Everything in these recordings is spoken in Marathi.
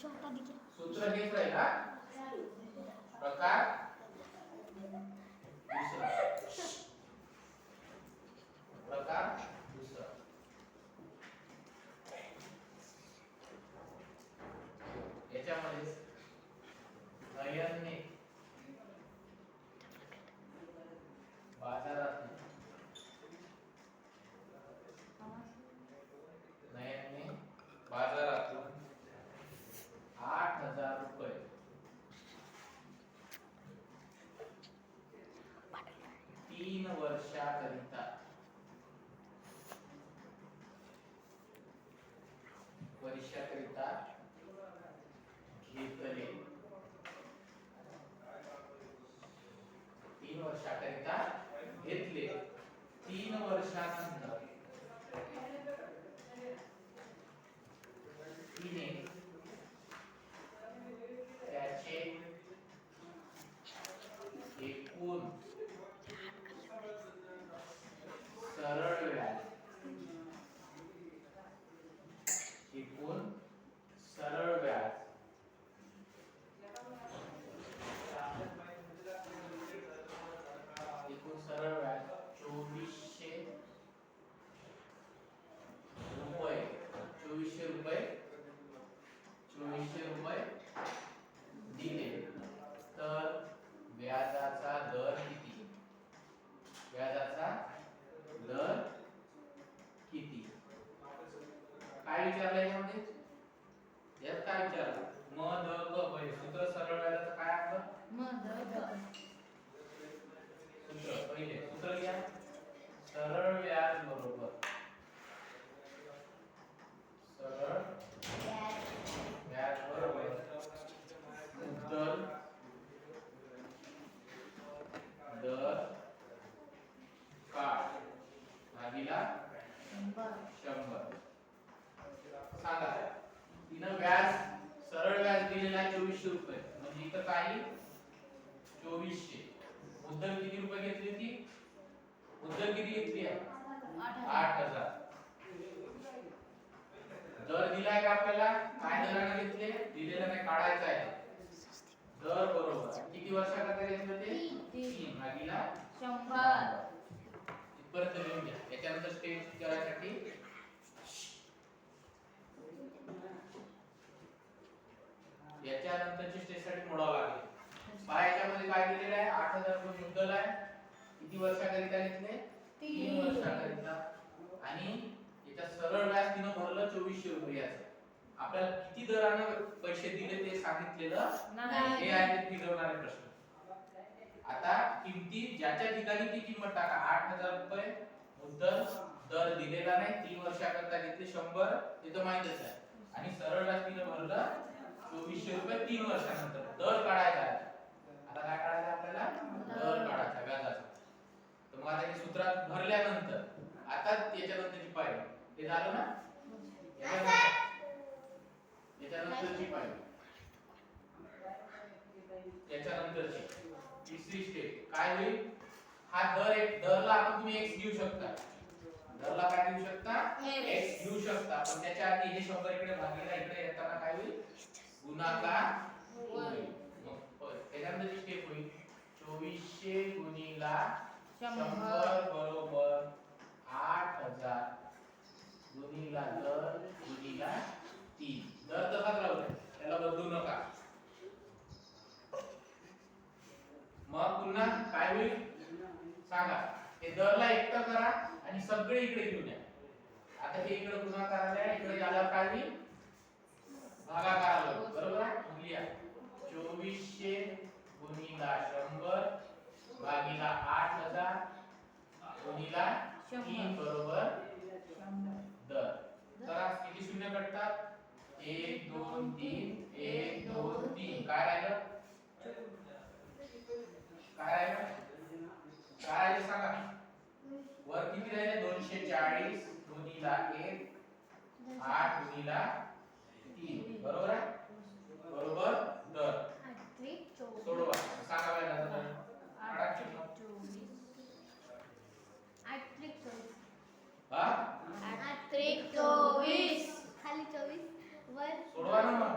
सूत्र हेच राहील हा. प्रकार दुसरा. प्रकार दुसरा. याच्यामध्ये नयनने बाजारात नयनने बाजारातून 8,000 रुपये तीन वर्षाकरिता घेतले. 3 वर्षाकरिता घेतले. 3 वर्षानंतर तिने त्याचे एकूण सरळ व्याज ₹2400 दिले तर व्याजाचा दर किती? काय विचारलंय यामध्ये? यात काय विचारलं? म द क पहिले सूत्र सरळ व्याजाचं काय असतं? म द क. सूत्र घ्या. सरळ व्याज बरोबर मुद्दल दर काळ भागिला 100. सांगा तिनं व्याज सरळ व्याज दिलेला आहे ₹2400 म्हणजे इथं काही 2400. मुद्दल किती रुपये घेतली होती? मुद्दल किती घेतली आहे? 8,000. दर दिलाय का आपल्याला? काय दराने घेतले? दिलेला नाही, काढायचा आहे. दर बरोबर किती वर्षाकरता घेतले होते? 3 भागिला 100. इथपर्यंत लिहून घ्या. याच्यानंतर स्टेज करायसाठी याच्यानंतरची स्टेजसाठी मोडावं लागेल. पहा याच्यामध्ये काय दिलेलं आहे? 8,000 रुपये मुद्दल आहे. किती वर्षाकरिता घेतले? 3 वर्षाकरिता. आणि याच्या सरळ व्याज तिनं भरलं ₹2400 याचं. आपल्याला किती दराने पैसे दिले ते सांगितलेलं नाही. हे आहे ते फिरवणारे प्रश्न. आता किमती ज्याच्या ठिकाणी ती किंमत टाका. 8,000 रुपये मुद्दल, दर दिलेला नाही, 3 वर्षाकरिता घेतले 100, ते तर माहितच आहे. आणि सरळ व्याज तिनं भरलं ₹2400 3 वर्षानंतर. दर काढायचा आहे. आता काय काढायचं आपल्याला? दर काढायचा व्याजाचा. तर मग आता हे सूत्रात भरल्यानंतर आता त्याच्यानंतरची पायरी हे झालं ना? याच्यानंतरची पायरी याच्यानंतरची तिसरी स्टेप काय होईल? हा दरला आपण तुम्ही x घेऊ शकता. दरला काय घेऊ शकता? x घेऊ शकता. पण त्याच्या आधी हे शब्द इकडे भागीला इकडे येताना काय होईल? गुणाकार होईल. मग त्याच्यानंतरची स्टेप होईल 2400 गुणिला 100 बरोबर 8,000 गुणिला दर गुणिला 3. दर तसाच राहू द्या, त्याला बदलू नका. मग पुन्हा काय होईल सांगा? हे दरला एकटं करा आणि सगळे इकडे घेऊन या. आता हे इकडे गुणाकार आले, इकडे आल्यावर काय होईल? भागाकार आला. बरोबर आहे? लिहा 2400 गुणिला 100 भागिला 8,000 गुणिला 3 बरोबर दर. तर किती शून्य कटतात? 1 2 3 1 2 3. काय राहिलं? काय राहिलं सांगा? वर किती राहिले? 240 गुणिला 1 8 गुणिला 3. बरोबर आहे? बरोबर दर. सोडवा. सांगा व्याजाचा दर. 8 त्रिक 24 खाली 24 वर सोडवा ना मग.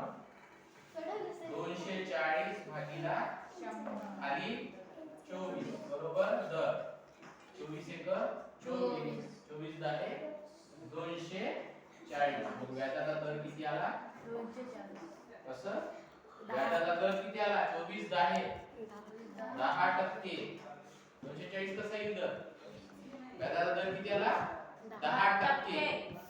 240. मग व्याजाचा दर किती आला? 240. कसं? व्याजाचा दर किती आला? 24 10 10%. 240 कसा येईल दर? व्याजाचा दर किती आला? 10%.